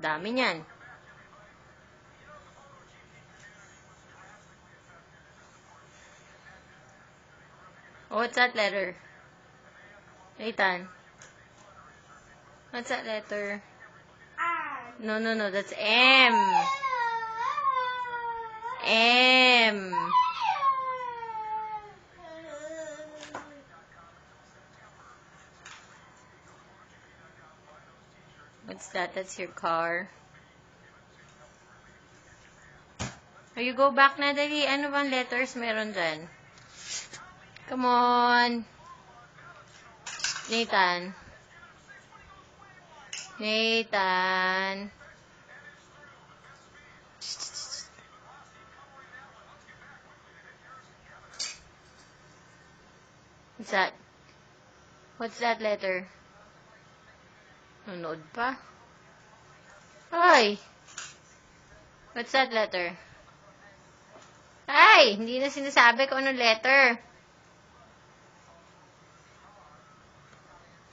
Dami niyan. Oh, what's that letter? Nathan. What's that letter? No, that's M. M. What's that? That's your car. Oh, you go back na, dali. Ano bang letters meron dyan? Come on. Nathan. Nathan. What's that? What's that letter? Nanood pa. Hoy! What's that letter? Ay! Hindi na sinasabi kung anong letter.